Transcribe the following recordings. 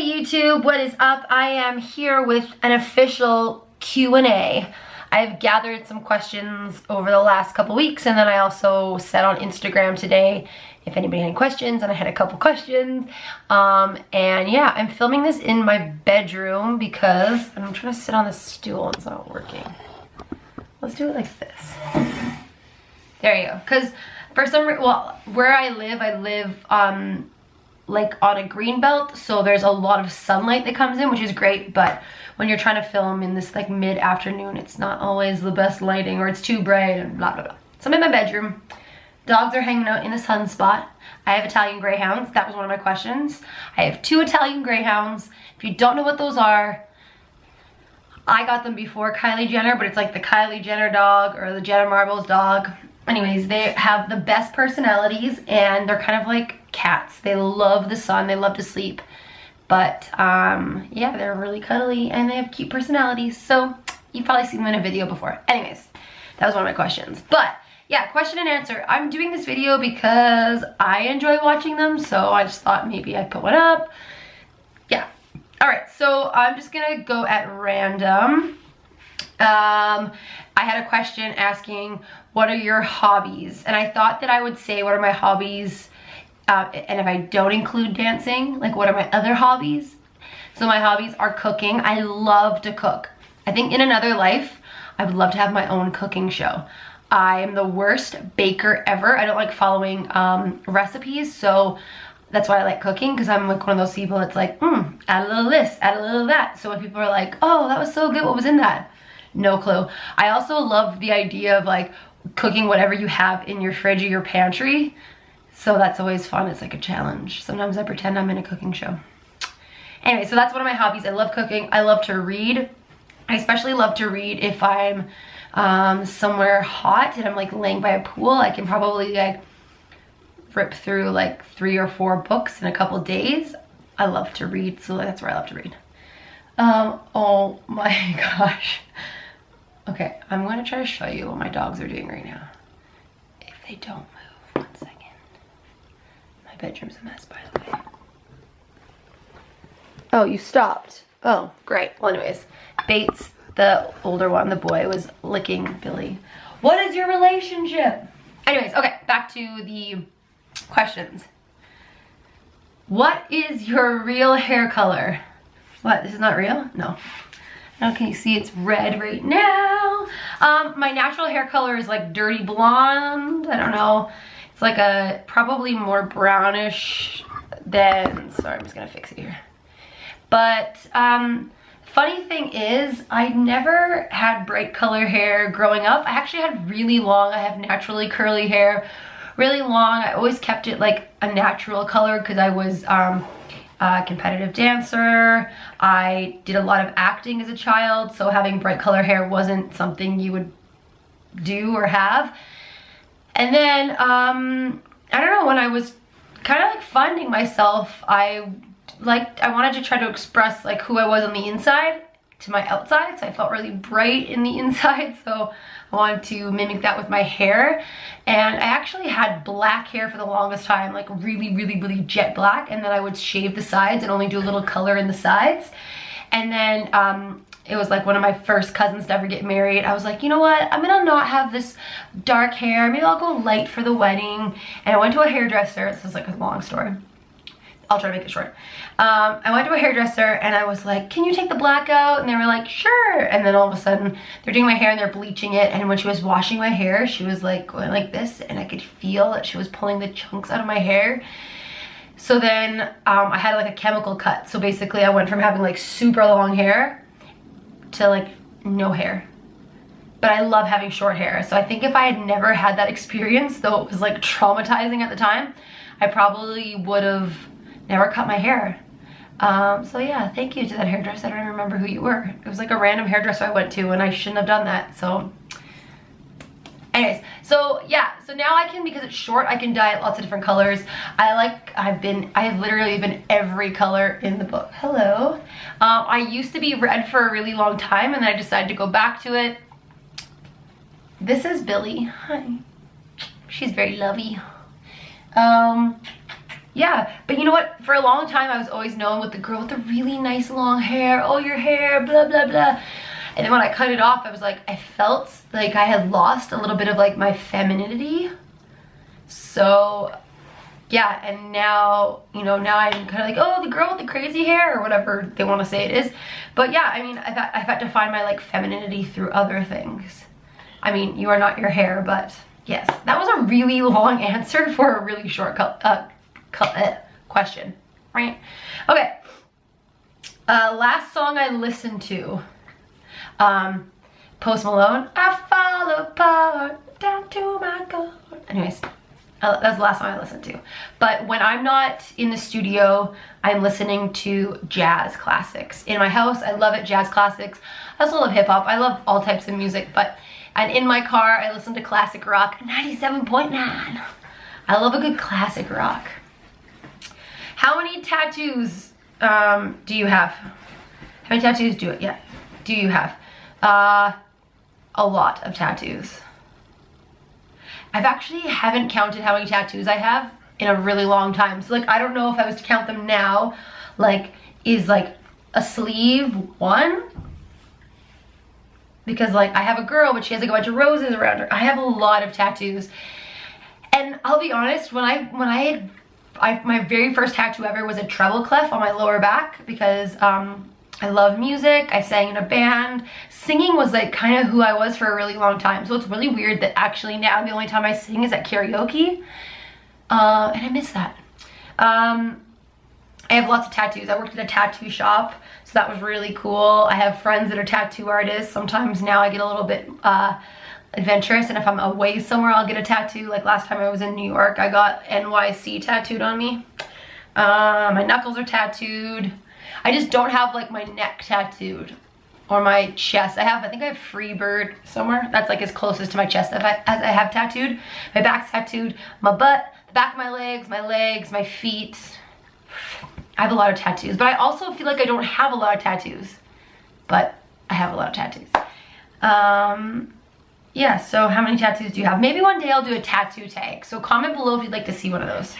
YouTube, what is up? I am here with an official Q&A. I've gathered some questions over the last couple weeks, and then I also said on Instagram today if anybody had any questions, and I had a couple questions. And yeah, I'm filming this in my bedroom because I'm trying to sit on this stool and it's not working. Let's do it like this. There you go. Because for some reason, well, where I live like on a green belt, so there's a lot of sunlight that comes in, which is great, but when you're trying to film in this like mid-afternoon, it's not always the best lighting, or it's too bright and blah blah blah. So I'm in my bedroom. Dogs are hanging out in the sunspot. I have Italian Greyhounds. That was one of my questions. I have 2 Italian Greyhounds. If you don't know what those are, I got them before Kylie Jenner, but it's like the Kylie Jenner dog or the Jenna Marbles dog. Anyways, they have the best personalities, and they're kind of like cats. They love the sun, they love to sleep. But yeah, they're really cuddly and they have cute personalities. So you've probably seen them in a video before. Anyways, that was one of my questions. But yeah, question and answer. I'm doing this video because I enjoy watching them, so I just thought maybe I'd put one up. Yeah. All right, so I'm just gonna go at random. I had a question asking, what are your hobbies? And I thought that I would say, what are my hobbies? And if I don't include dancing, like what are my other hobbies? So my hobbies are cooking. I love to cook. I think in another life, I would love to have my own cooking show. I am the worst baker ever. I don't like following recipes, so that's why I like cooking, because I'm like one of those people that's like, add a little this, add a little that. So when people are like, oh, that was so good, what was in that? No clue. I also love the idea of like cooking whatever you have in your fridge or your pantry. So that's always fun. It's like a challenge. Sometimes I pretend I'm in a cooking show. Anyway, so that's one of my hobbies. I love cooking. I love to read. I especially love to read if I'm somewhere hot and I'm like laying by a pool. I can probably like rip through like 3 or 4 books in a couple days. I love to read, so that's where I love to read. Oh my gosh. Okay, I'm going to try to show you what my dogs are doing right now. If they don't move, 1 second. My bedroom's a mess, by the way. Oh, you stopped. Oh, great. Well, anyways, Bates, the older one, the boy, was licking Billy. What is your relationship? Anyways, okay, back to the questions. What is your real hair color? What, this is not real? No. Okay, see it's red right now. My natural hair color is like dirty blonde. I don't know. It's like a probably more brownish than, sorry, I'm just gonna fix it here. But funny thing is, I never had bright color hair growing up. I actually had really long, I have naturally curly hair, really long. I always kept it like a natural color because I was a competitive dancer. I did a lot of acting as a child, so having bright color hair wasn't something you would do or have. And then, I don't know, when I was kind of like finding myself, I wanted to try to express like who I was on the inside to my outside, so I felt really bright in the inside, so I wanted to mimic that with my hair. And I actually had black hair for the longest time, like really jet black, and then I would shave the sides and only do a little color in the sides. And then it was like one of my first cousins to ever get married. I was like, you know what, I'm gonna not have this dark hair, maybe I'll go light for the wedding. And I went to a hairdresser. This is like a long story, I'll try to make it short. I went to a hairdresser and I was like, can you take the black out? And they were like, sure. And then all of a sudden they're doing my hair and they're bleaching it. And when she was washing my hair, she was like going like this, and I could feel that she was pulling the chunks out of my hair. So then I had like a chemical cut. So basically I went from having like super long hair to like no hair. But I love having short hair. So I think if I had never had that experience, though it was like traumatizing at the time, I probably would have never cut my hair. So yeah, thank you to that hairdresser. I don't even remember who you were. It was like a random hairdresser I went to, and I shouldn't have done that. So anyways, so yeah, so now I can, because it's short, I can dye it lots of different colors. I have literally been every color in the book. Hello. I used to be red for a really long time, and then I decided to go back to it. This is Billy. Hi. She's very lovey. yeah, but you know what? For a long time, I was always known with the girl with the really nice long hair. Oh, your hair, blah, blah, blah. And then when I cut it off, I was like, I felt like I had lost a little bit of like my femininity. So yeah, and now, you know, now I'm kind of like, oh, the girl with the crazy hair or whatever they want to say it is. But yeah, I mean, I've had to find my like femininity through other things. I mean, you are not your hair, but yes, that was a really long answer for a really short question, right? Okay, last song I listened to, Post Malone, I fall apart down to my core. Anyways, that's the last song I listened to. But when I'm not in the studio, I'm listening to jazz classics. In my house, I love it, jazz classics. I also love hip hop. I love all types of music, and in my car, I listen to classic rock, 97.9. I love a good classic rock. How many tattoos do you have? How many tattoos do you have? A lot of tattoos. I've actually haven't counted how many tattoos I have in a really long time. So like, I don't know if I was to count them now, like, is like a sleeve one? Because like, I have a girl, but she has like a bunch of roses around her. I have a lot of tattoos. And I'll be honest, my very first tattoo ever was a treble clef on my lower back because I love music. I sang in a band. Singing was like kind of who I was for a really long time. So it's really weird that actually now the only time I sing is at karaoke. And I miss that. I have lots of tattoos. I worked at a tattoo shop, so that was really cool. I have friends that are tattoo artists. Sometimes now I get a little bit adventurous, and if I'm away somewhere, I'll get a tattoo. Like last time I was in New York, I got NYC tattooed on me. My knuckles are tattooed. I just don't have like my neck tattooed or my chest. I think I have Freebird somewhere. That's like as closest to my chest as I have tattooed. My back's tattooed, my butt, the back of my legs, my feet. I have a lot of tattoos, but I also feel like I don't have a lot of tattoos, but I have a lot of tattoos. Yeah, so how many tattoos do you have? Maybe one day I'll do a tattoo tag. So comment below if you'd like to see one of those.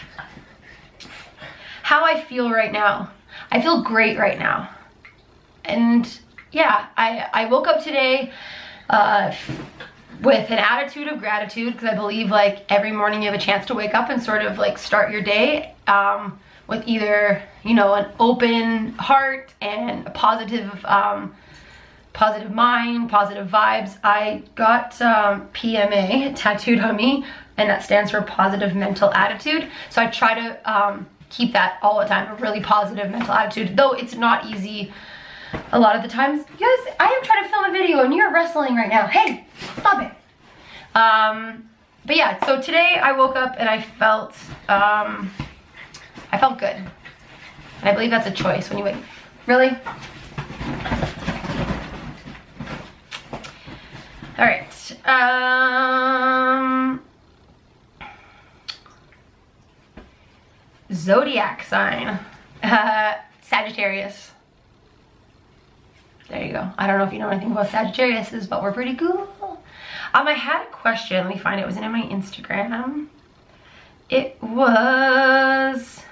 How I feel right now. I feel great right now. And yeah, I woke up today with an attitude of gratitude because I believe like every morning you have a chance to wake up and sort of like start your day with either, you know, an open heart and a positive positive mind, positive vibes. I got PMA tattooed on me, and that stands for positive mental attitude. So I try to keep that all the time, a really positive mental attitude, though it's not easy a lot of the times. You guys, I am trying to film a video and you're wrestling right now. Hey, stop it. But yeah, so today I woke up and I felt good. And I believe that's a choice when you wake. Really? All right. Zodiac sign. Sagittarius. There you go. I don't know if you know anything about Sagittarius, but we're pretty cool. I had a question. Let me find it. It was in my Instagram. It was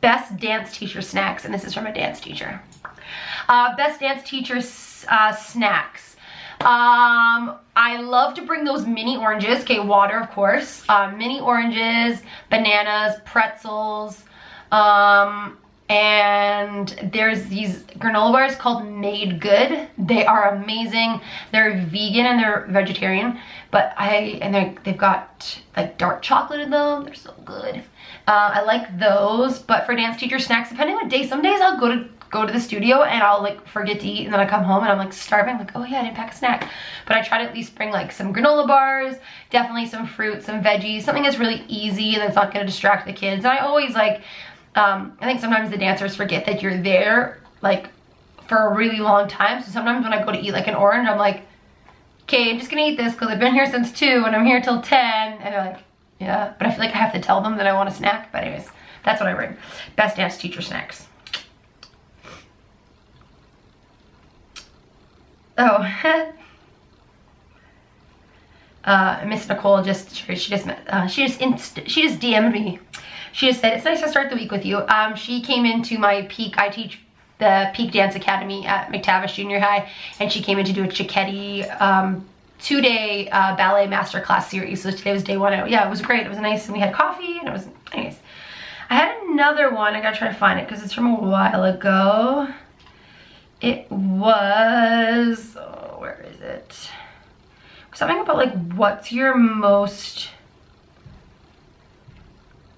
best dance teacher snacks, and this is from a dance teacher. Best dance teacher snacks. I love to bring those mini oranges. Okay, water, of course. Mini oranges, bananas, pretzels. And there's these granola bars called Made Good. They are amazing. They're vegan and they're vegetarian, but they've got like dark chocolate in them. They're so good. I like those, but for dance teacher snacks, depending on what day, some days I'll go to the studio and I'll like forget to eat, and then I come home and I'm like starving. I'm like, oh yeah, I didn't pack a snack. But I try to at least bring like some granola bars, definitely some fruit, some veggies, something that's really easy and that's not gonna distract the kids. And I always like, I think sometimes the dancers forget that you're there like for a really long time. So sometimes when I go to eat like an orange, I'm like, okay, I'm just gonna eat this because I've been here since 2 and I'm here till 10. And they're like, yeah, but I feel like I have to tell them that I want a snack. But anyways, that's what I bring. Best dance teacher snacks. Oh, Miss Nicole she just DM'd me. She just said, it's nice to start the week with you. She came into my Peak, I teach the Peak Dance Academy at McTavish Junior High, and she came in to do a chatty 2-day ballet masterclass series. So today was day 1. Yeah, it was great. It was nice, and we had coffee, and it was nice. I had another one. I gotta try to find it because it's from a while ago. It was, oh, where is it? Something about like, what's your most,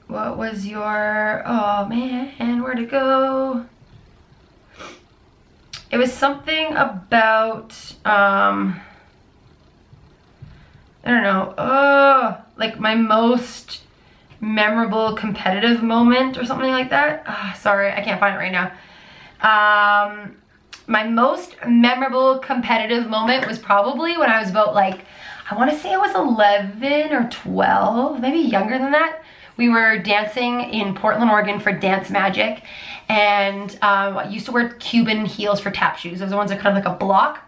what was your, oh man, where'd it go? It was something about, I don't know, like my most memorable competitive moment or something like that. Sorry, I can't find it right now. My most memorable competitive moment was probably when I was about like, I want to say I was 11 or 12, maybe younger than that. We were dancing in Portland, Oregon for Dance Magic, and I used to wear Cuban heels for tap shoes. Those are the ones that are kind of like a block.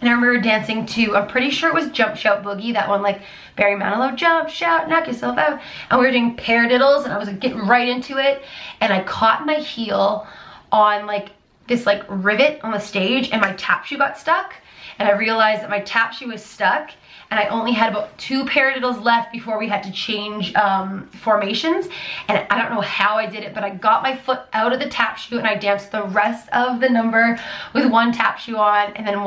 And I remember dancing to, I'm pretty sure it was Jump Shout Boogie, that one like Barry Manilow, jump, shout, knock yourself out. And we were doing paradiddles, and I was like, getting right into it, and I caught my heel on like this like rivet on the stage, and my tap shoe got stuck, and I realized that my tap shoe was stuck, and I only had about 2 paradiddles left before we had to change formations. And I don't know how I did it, but I got my foot out of the tap shoe, and I danced the rest of the number with 1 tap shoe on, and then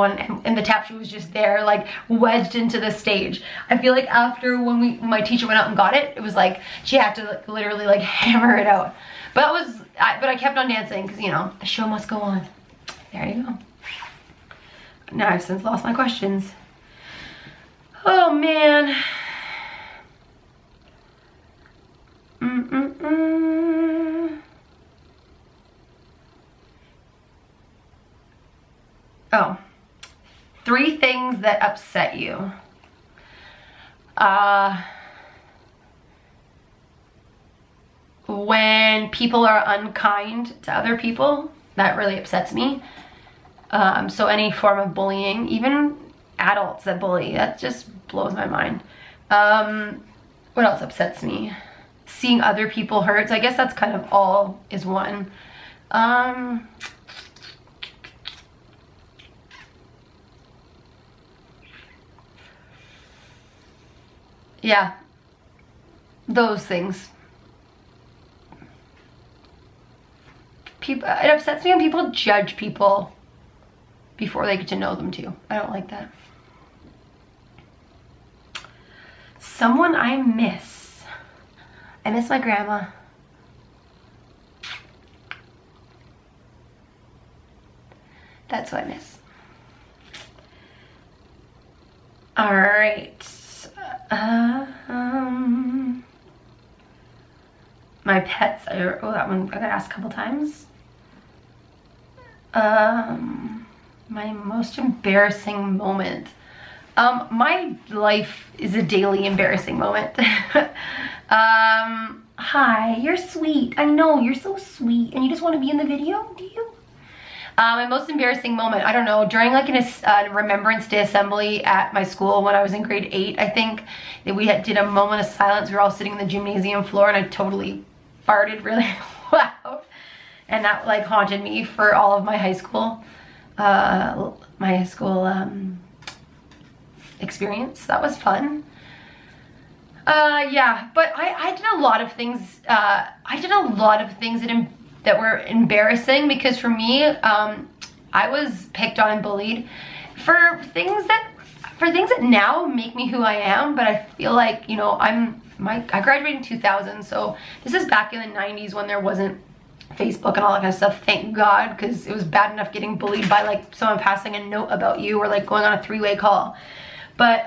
and the tap shoe was just there, like wedged into the stage. I feel like after when my teacher went out and got it, it was like she had to like, literally like hammer it out. But but I kept on dancing because, you know, the show must go on. There you go. Now I've since lost my questions. Oh man. Oh, 3 things that upset you. When people are unkind to other people, that really upsets me. So any form of bullying, even adults that bully, that just blows my mind. What else upsets me? Seeing other people hurt. So I guess that's kind of all is one. Yeah, those things. People, it upsets me when people judge people before they get to know them too. I don't like that. Someone I miss. I miss my grandma. That's what I miss. All right. My pets are, oh, that one I got asked a couple times. My most embarrassing moment. My life is a daily embarrassing moment. Hi, you're sweet. I know, you're so sweet. And you just want to be in the video, do you? My most embarrassing moment, I don't know, during like a Remembrance Day assembly at my school when I was in grade 8, I think, that we did a moment of silence. We were all sitting in the gymnasium floor, and I totally farted really loud. And that like haunted me for all of my high school, experience. That was fun. Yeah, but I did a lot of things. That were embarrassing, because for me, I was picked on and bullied for things that now make me who I am. But I feel like, you know, I graduated in 2000, so this is back in the 90s when there wasn't Facebook and all that kind of stuff, thank God, because it was bad enough getting bullied by like someone passing a note about you or like going on a 3-way call. But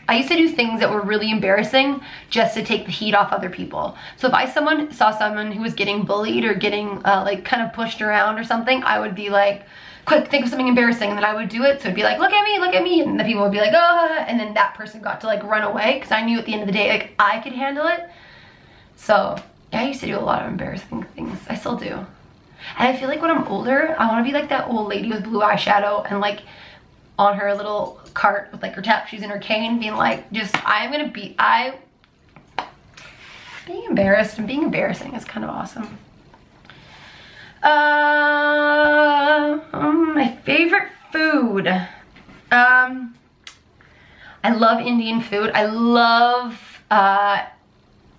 I used to do things that were really embarrassing just to take the heat off other people. So if I saw someone who was getting bullied or getting like kind of pushed around or something, I would be like, quick, think of something embarrassing, and then I would do it. So it'd be like, look at me, and the people would be like, oh, and then that person got to like run away, because I knew at the end of the day, like, I could handle it. So yeah, I used to do a lot of embarrassing things. I still do. And I feel like when I'm older, I want to be like that old lady with blue eyeshadow and like on her little cart with like her tap shoes and her cane, being like, being embarrassed, and being embarrassing is kind of awesome. My favorite food. I love Indian food. I love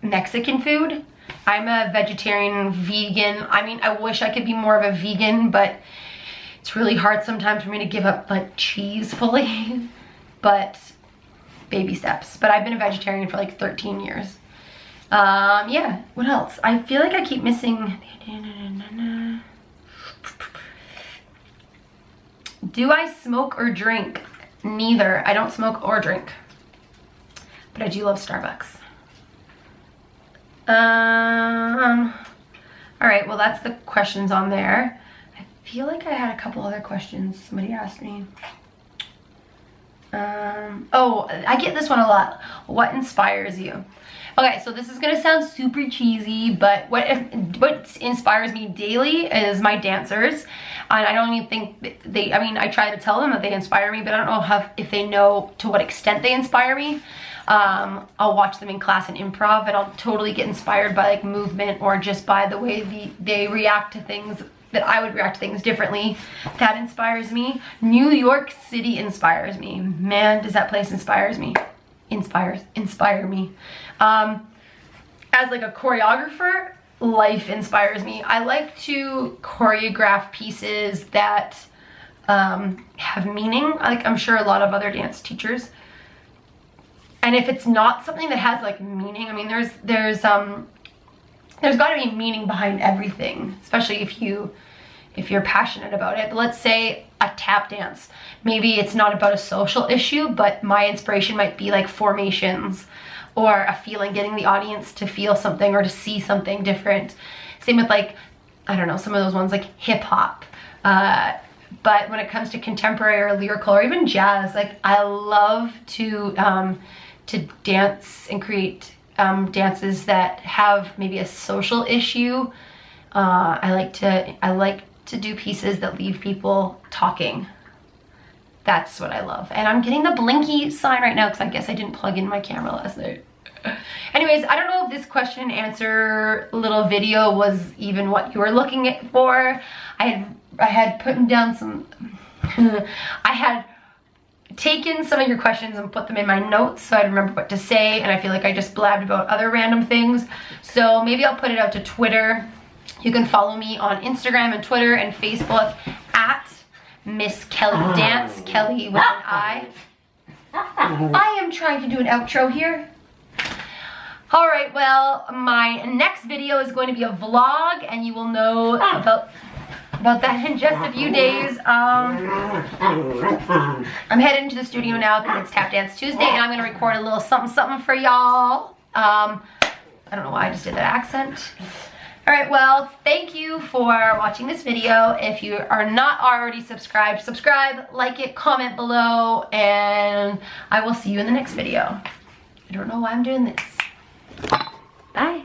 Mexican food. I'm a vegetarian, vegan. I mean, I wish I could be more of a vegan, but it's really hard sometimes for me to give up like cheese fully. But baby steps. But I've been a vegetarian for like 13 years. Yeah, what else? I feel like I keep missing. Do I smoke or drink? Neither. I don't smoke or drink. But I do love Starbucks. Alright, well that's the questions on there. I feel like I had a couple other questions somebody asked me. Oh, I get this one a lot. What inspires you? Okay, so this is gonna sound super cheesy, but what inspires me daily is my dancers. And I don't even think I mean, I try to tell them that they inspire me, but I don't know if they know to what extent they inspire me. I'll watch them in class and improv, and I'll totally get inspired by like movement or just by the way they react to things that I would react to things differently. That inspires me. New York City inspires me. Man, does that place inspire me. As like a choreographer, life inspires me. I like to choreograph pieces that have meaning. Like I'm sure a lot of other dance teachers. And if it's not something that has like meaning, I mean, there's got to be meaning behind everything, especially if you're passionate about it. But let's say a tap dance. Maybe it's not about a social issue, but my inspiration might be like formations or a feeling, getting the audience to feel something or to see something different. Same with like, I don't know, some of those ones like hip hop. But when it comes to contemporary or lyrical or even jazz, like I love to dance and create dances that have maybe a social issue. I like to do pieces that leave people talking. That's what I love. And I'm getting the blinky sign right now because I guess I didn't plug in my camera last night. Anyways, I don't know if this question and answer little video was even what you were looking for. I had put down some I had taken some of your questions and put them in my notes so I'd remember what to say, and I feel like I just blabbed about other random things. So maybe I'll put it out to Twitter. You can follow me on Instagram and Twitter and Facebook at Miss Kelly Dance, Kelly with an I. I am trying to do an outro here. Alright, well, my next video is going to be a vlog, and you will know about that in just a few days. I'm heading to the studio now because it's Tap Dance Tuesday, and I'm going to record a little something for y'all. I don't know why I just did that accent. Alright, well, thank you for watching this video. If you are not already subscribed, subscribe, like it, comment below, and I will see you in the next video. I don't know why I'm doing this. Bye.